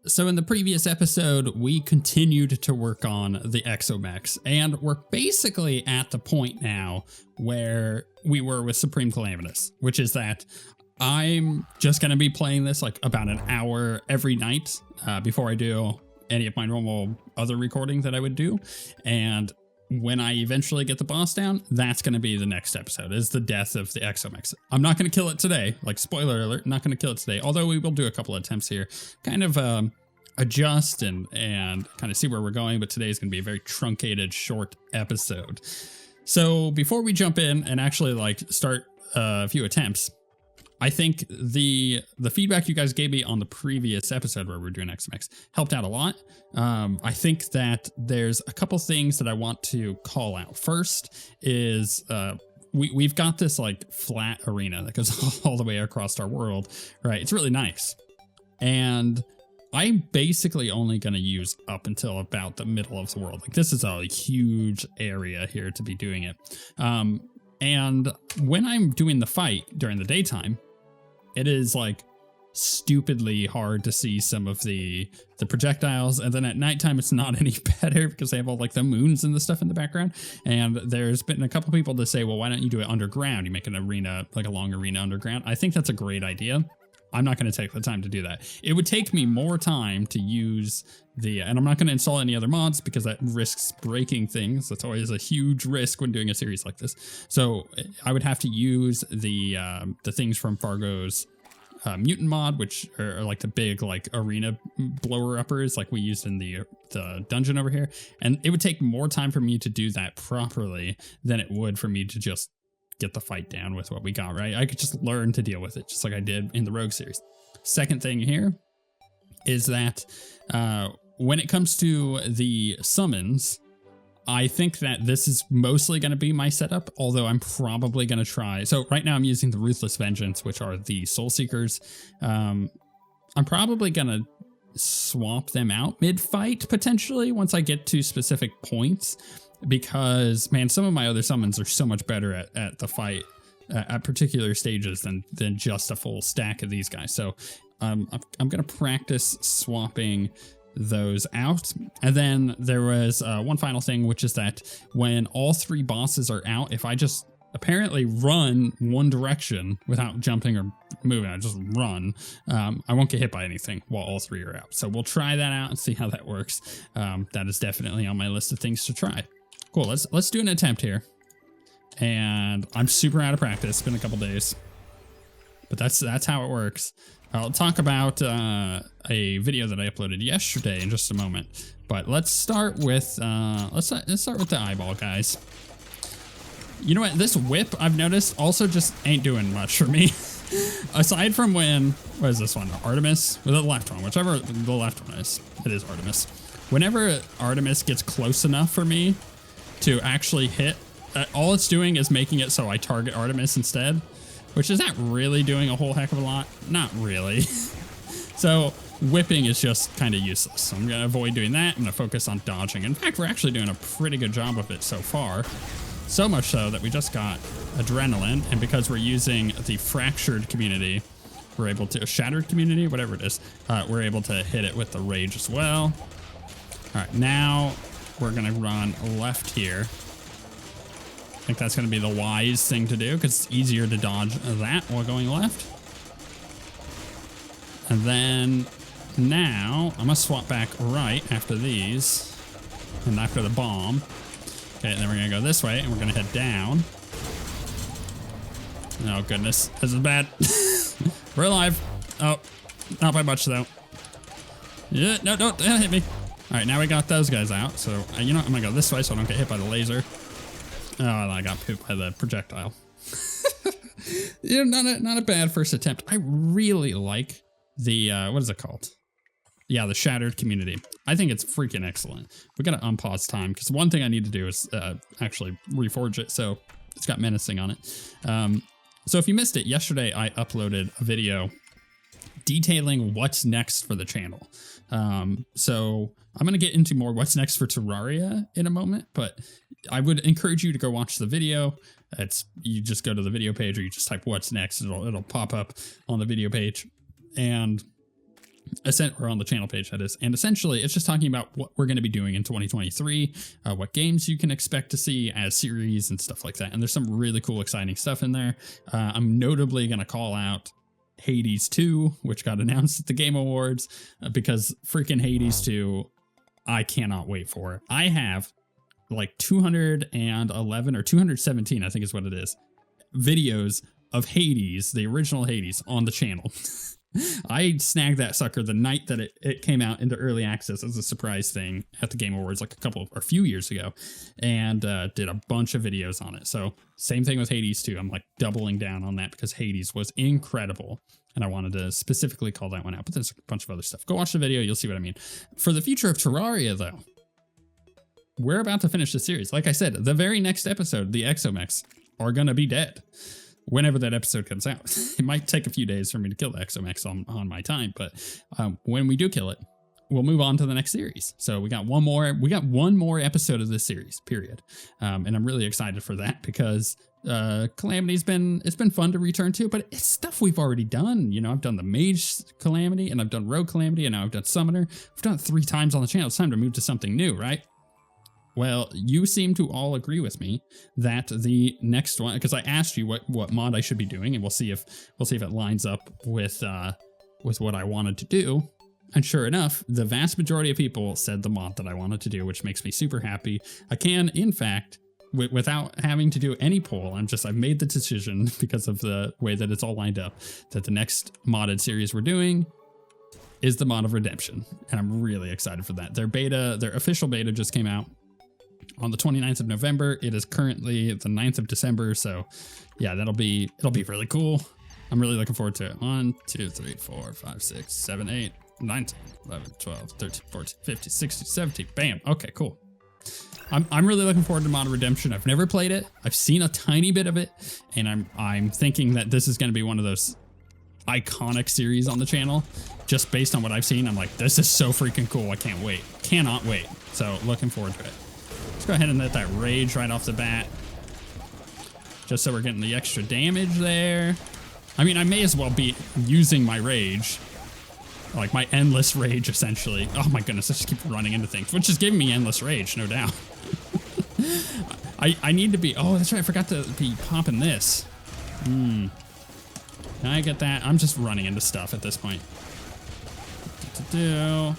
So in the previous episode, we continued to work on the Exo Mechs, and we're basically at the point now where we were with Supreme Calamitous, which is that I'm just going to be playing this like about an hour every night before I do any of my normal other recording that I would do. And when I eventually get the boss down, that's going to be the next episode, is the death of the Exo Mechs. I'm not going to kill it today, like spoiler alert, not going to kill it today, although we will do a couple of attempts here, kind of adjust and kind of see where we're going, but today is going to be a very truncated, short episode. So before we jump in and actually like start a few attempts, I think the feedback you guys gave me on the previous episode where we were doing Exo Mechs helped out a lot. I think that there's a couple things that I want to call out. First is we've got this like flat arena that goes all the way across our world, right? It's really nice. And I'm basically only going to use up until about the middle of the world. Like this is a huge area here to be doing it. And when I'm doing the fight during the daytime, it is like stupidly hard to see some of the projectiles. And then at nighttime, it's not any better because they have all like the moons and the stuff in the background. And there's been a couple people that say, well, why don't you do it underground? You make an arena, like a long arena underground. I think that's a great idea. I'm not going to take the time to do that. It would take me more time to use and I'm not going to install any other mods because that risks breaking things. That's always a huge risk when doing a series like this. So I would have to use the things from Fargo's mutant mod, which are like the big like arena blower uppers like we used in the dungeon over here. And it would take more time for me to do that properly than it would for me to just get the fight down with what we got, right? I could just learn to deal with it just like I did in the Rogue series. Second thing here is that when it comes to the summons, I think that this is mostly going to be my setup, although I'm probably going to try. So right now I'm using the Ruthless Vengeance, which are the Soul Seekers. I'm probably going to swap them out mid-fight potentially once I get to specific points. Because, man, some of my other summons are so much better at the fight at particular stages than just a full stack of these guys. So I'm going to practice swapping those out. And then there was one final thing, which is that when all three bosses are out, if I just apparently run one direction without jumping or moving, I just run, I won't get hit by anything while all three are out. So we'll try that out and see how that works. That is definitely on my list of things to try. Cool, let's do an attempt here. And I'm super out of practice. It's been a couple days. But that's how it works. I'll talk about a video that I uploaded yesterday in just a moment. But let's start with let's start with the eyeball, guys. You know what? This whip, I've noticed, also just ain't doing much for me. Aside from when, what is this one? Artemis? Or the left one, whichever the left one is. It is Artemis. Whenever Artemis gets close enough for me to actually hit, all it's doing is making it so I target Artemis instead, which is not really doing a whole heck of a lot. Not really. So whipping is just kind of useless. So I'm going to avoid doing that. I'm going to focus on dodging. In fact, we're actually doing a pretty good job of it so far. So much so that we just got adrenaline. And because we're using the fractured community, we're able to, shattered community, whatever it is, we're able to hit it with the rage as well. All right, now we're going to run left here. I think that's going to be the wise thing to do because it's easier to dodge that while going left. And then now I'm going to swap back right after these and after the bomb. Okay, and then we're going to go this way and we're going to head down. Oh, goodness. This is bad. We're alive. Oh, not by much, though. Yeah, no, don't hit me. All right, now we got those guys out. So, you know what? I'm going to go this way so I don't get hit by the laser. Oh, I got hit by the projectile. You know, not a bad first attempt. I really like the, what is it called? Yeah, the Shattered community. I think it's freaking excellent. We got to unpause time because one thing I need to do is actually reforge it. So it's got menacing on it. So if you missed it, yesterday I uploaded a video detailing what's next for the channel. So I'm going to get into more what's next for Terraria in a moment, but I would encourage you to go watch the video. You just go to the video page or you just type what's next. It'll pop up on the video page. And or on the channel page, that is. And essentially, it's just talking about what we're going to be doing in 2023, what games you can expect to see as series and stuff like that. And there's some really cool, exciting stuff in there. I'm notably going to call out Hades 2, which got announced at the Game Awards, because freaking Hades 2, I cannot wait for it. I have like 211 or 217, I think is what it is, videos of Hades, the original Hades, on the channel. I snagged that sucker the night that it came out into early access as a surprise thing at the Game Awards like a few years ago, and did a bunch of videos on it. So same thing with Hades 2. I'm like doubling down on that because Hades was incredible, and I wanted to specifically call that one out. But there's a bunch of other stuff. Go watch the video. You'll see what I mean. For the future of Terraria, though, we're about to finish the series. Like I said, the very next episode, the Exo Mechs are going to be dead. Whenever that episode comes out. It might take a few days for me to kill the Exo Mechs on my time, but when we do kill it, we'll move on to the next series. So we got one more episode of this series, period. And I'm really excited for that because Calamity's it's been fun to return to, but it's stuff we've already done. You know, I've done the Mage Calamity, and I've done Rogue Calamity, and now I've done Summoner. I've done it 3 times on the channel. It's time to move to something new, right? Well, you seem to all agree with me that the next one, because I asked you what mod I should be doing, and we'll see if it lines up with what I wanted to do. And sure enough, the vast majority of people said the mod that I wanted to do, which makes me super happy. I can, in fact, without having to do any poll, I've made the decision because of the way that it's all lined up, that the next modded series we're doing is the mod of Redemption, and I'm really excited for that. Their official beta just came out on the 29th of November. It is currently the 9th of December. So yeah, it'll be really cool. I'm really looking forward to it. 1, 2, 3, 4, 5, 6, 7, 8, 9, 10, 11, 12, 13, 14, 15, 16, 17. Bam. Okay, cool. I'm really looking forward to Mod Redemption. I've never played it. I've seen a tiny bit of it, and I'm thinking that this is going to be one of those iconic series on the channel. Just based on what I've seen, I'm like, this is so freaking cool. I can't wait. Cannot wait. So looking forward to it. Let's go ahead and let that rage right off the bat. Just so we're getting the extra damage there. I mean, I may as well be using my rage. Like my endless rage, essentially. Oh my goodness, I just keep running into things. Which is giving me endless rage, no doubt. I need to be... Oh, that's right, I forgot to be popping this. Can I get that? I'm just running into stuff at this point.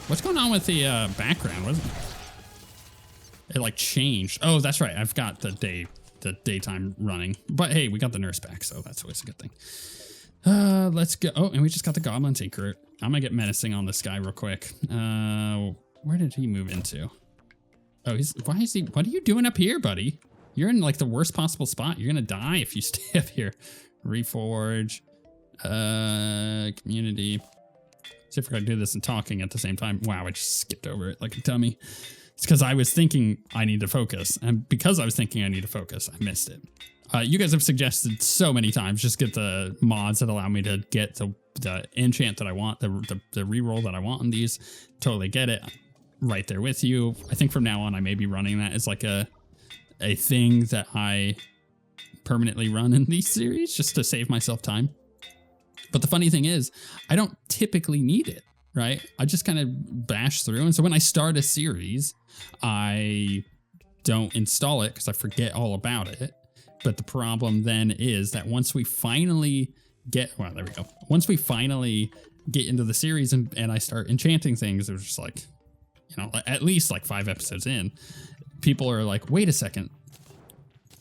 What's going on with the background? What is it? It like changed. Oh, that's right. I've got the daytime running. But hey, we got the nurse back, so that's always a good thing. Let's go. Oh, and we just got the Goblin Tinker. I'm gonna get menacing on this guy real quick. Where did he move into? Oh, what are you doing up here, buddy? You're in like the worst possible spot. You're gonna die if you stay up here. Reforge. Community. See if we're gonna do this and talking at the same time. Wow, I just skipped over it like a dummy. It's because I was thinking I need to focus. And because I was thinking I need to focus, I missed it. You guys have suggested so many times, just get the mods that allow me to get the enchant that I want, the reroll that I want on these. Totally get it. Right there with you. I think from now on, I may be running that as like a thing that I permanently run in these series just to save myself time. But the funny thing is, I don't typically need it. Right? I just kind of bash through. And so when I start a series, I don't install it because I forget all about it. But the problem then is that once we finally get, well, there we go. Once we finally get into the series and I start enchanting things, it was just like, you know, at least like 5 episodes in, people are like, wait a second,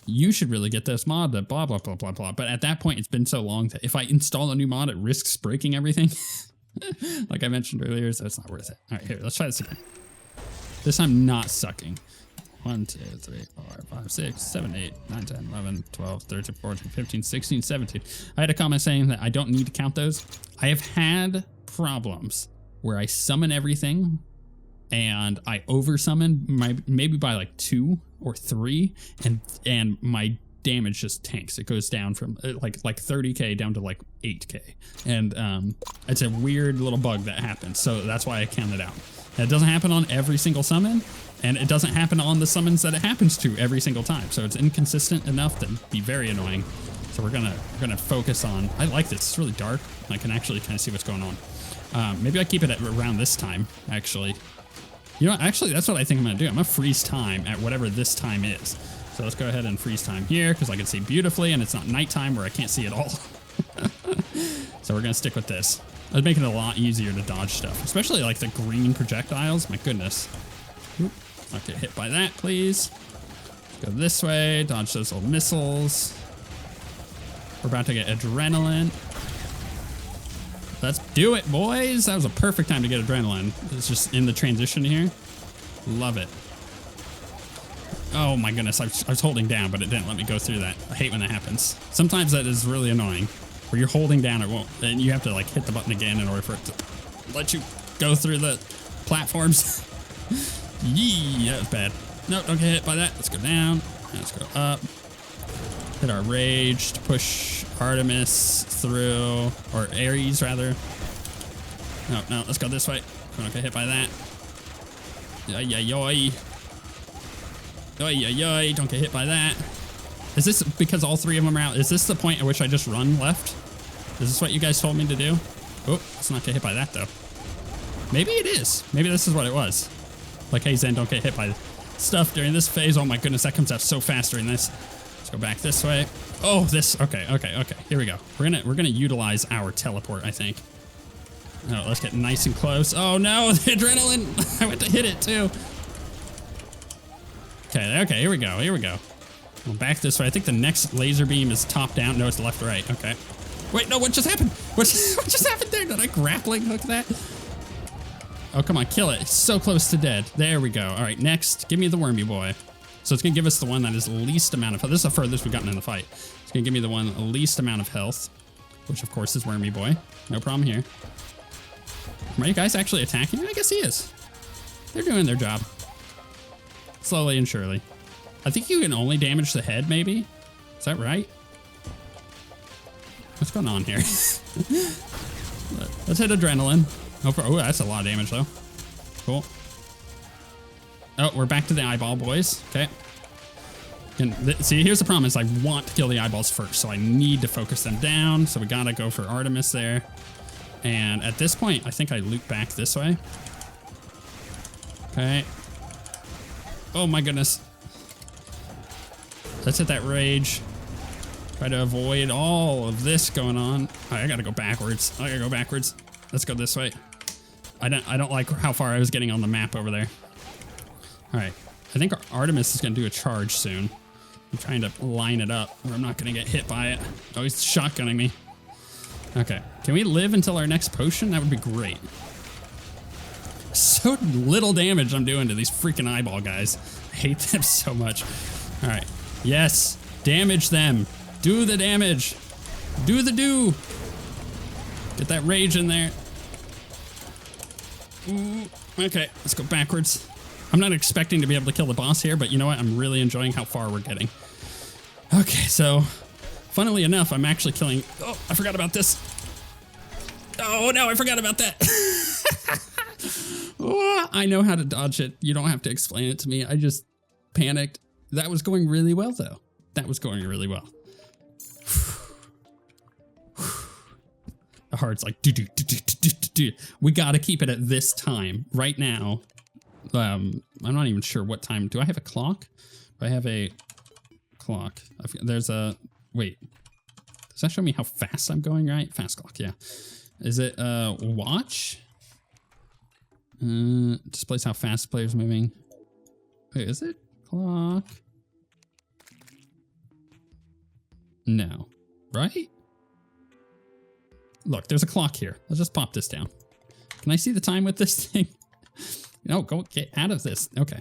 you should really get this mod that blah, blah, blah, blah, blah. But at that point, it's been so long that if I install a new mod, it risks breaking everything. Like I mentioned earlier, so it's not worth it. All right, here, let's try this again. This time not sucking. 1, 2, 3, 4, 5, 6, 7, 8, 9, 10, 11, 12, 13, 14, 15, 16, 17. I had a comment saying that I don't need to count those. I have had problems where I summon everything and I over summon maybe by like 2 or 3 and my damage just tanks. It goes down from like 30k down to like 8k, and it's a weird little bug that happens, so that's why I count it out. It doesn't happen on every single summon, and it doesn't happen on the summons that it happens to every single time, so it's inconsistent enough to be very annoying. So we're gonna focus on, I like this, it's really dark, I can actually kind of see what's going on. Maybe I keep it at around this time, actually. You know what? Actually, that's what I think I'm going to do. I'm going to freeze time at whatever this time is. So let's go ahead and freeze time here because I can see beautifully and it's not nighttime where I can't see at all. So we're going to stick with this. It's making it a lot easier to dodge stuff, especially like the green projectiles. My goodness. Oop. Not get hit by that, please. Go this way, dodge those little missiles. We're about to get adrenaline. Let's do it, boys. That was a perfect time to get adrenaline. It's just in the transition here. Love it. Oh my goodness, I was holding down, but it didn't let me go through that. I hate when that happens. Sometimes that is really annoying. Where you're holding down, it won't, and you have to like hit the button again in order for it to let you go through the platforms. Yee, that was bad. No, don't get hit by that. Let's go down. Let's go up. Hit our rage to push Artemis through, or Ares rather. No, let's go this way. We're not gonna get hit by that. Yoy. Don't get hit by that. Is this because all three of them are out? Is this the point at which I just run left? Is this what you guys told me to do? Oh, let's not get hit by that though. Maybe it is. Maybe this is what it was. Like, hey Zen, don't get hit by stuff during this phase. Oh my goodness, that comes out so fast during this. Let's go back this way. Oh, this. Okay. Here we go. We're gonna utilize our teleport, I think. No, let's get nice and close. Oh no, the adrenaline! I went to hit it too. Okay, here we go. Well, back this way. I think the next laser beam is top down. No, it's left right. Okay. Wait, no, what just happened? What just happened there? Did I grappling hook that? Oh, come on, kill it. It's so close to dead. There we go. All right, next, give me the wormy boy. So it's gonna give us the one that is least amount of health. This is the furthest we've gotten in the fight. It's gonna give me the one least amount of health, which of course is wormy boy. No problem here. Are you guys actually attacking? I guess he is. They're doing their job. Slowly and surely. I think you can only damage the head, maybe? Is that right? What's going on here? Let's hit adrenaline. Oh, that's a lot of damage, though. Cool. Oh, we're back to the eyeball, boys. Okay. And see, here's the problem is I want to kill the eyeballs first, so I need to focus them down. So we gotta go for Artemis there. And at this point, I think I loop back this way. Okay. Oh my goodness. Let's hit that rage. Try to avoid all of this going on. All right, I gotta go backwards. Let's go this way. I don't like how far I was getting on the map over there. All right, I think Artemis is gonna do a charge soon. I'm trying to line it up where I'm not gonna get hit by it. Oh, he's shotgunning me. Okay, can we live until our next potion? That would be great. So little damage I'm doing to these freaking eyeball guys. I hate them so much. All right, yes, damage them. Do the damage. Do the do. Get that rage in there. Ooh, okay, let's go backwards. I'm not expecting to be able to kill the boss here, but you know what? I'm really enjoying how far we're getting. Okay, so funnily enough, I'm actually killing... Oh, I forgot about this. Oh, no, I forgot about that. Oh, I know how to dodge it. You don't have to explain it to me. I just panicked. That was going really well, though. That was going really well. The heart's like, do. We got to keep it at this time right now. I'm not even sure what time. Do I have a clock? Do I have a clock? There's a, wait. Does that show me how fast I'm going, right? Fast clock, yeah. Is it watch? Displays how fast the player's moving. Wait, is it clock? No, right? Look, there's a clock here. Let's just pop this down. Can I see the time with this thing? No, go get out of this. Okay.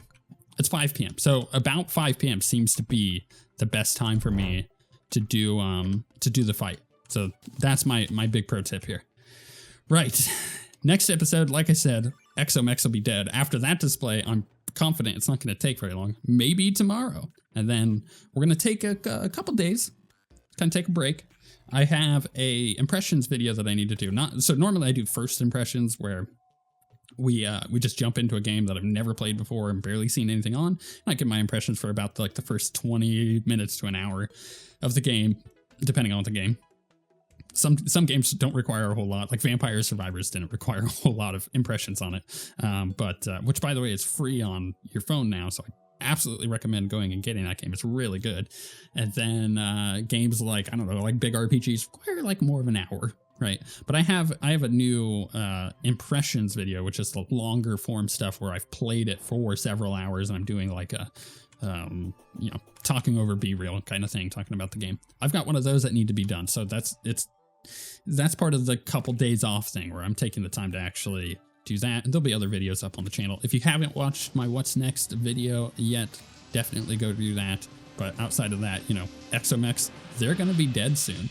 It's 5 p.m. So about 5 p.m. seems to be the best time for me to do the fight. So that's my big pro tip here. Right. Next episode, like I said, Exo Mechs will be dead. After that display, I'm confident it's not going to take very long. Maybe tomorrow. And then we're going to take a couple days, kind of take a break. I have a impressions video that I need to do. So normally I do first impressions where we just jump into a game that I've never played before and barely seen anything on. And I give my impressions for about the first 20 minutes to an hour of the game, depending on the game. some games don't require a whole lot. Like Vampire Survivors didn't require a whole lot of impressions on it. But which, by the way, is free on your phone now. So I absolutely recommend going and getting that game. It's really good. And then games like, I don't know, like big RPGs require like more of an hour. Right. But I have a new impressions video, which is the longer form stuff where I've played it for several hours and I'm doing like a, you know, talking over Be Real kind of thing, talking about the game. I've got one of those that need to be done. So that's part of the couple days off thing where I'm taking the time to actually do that. And there'll be other videos up on the channel. If you haven't watched my What's Next video yet, definitely go do that. But outside of that, you know, Exo Mechs, they're going to be dead soon.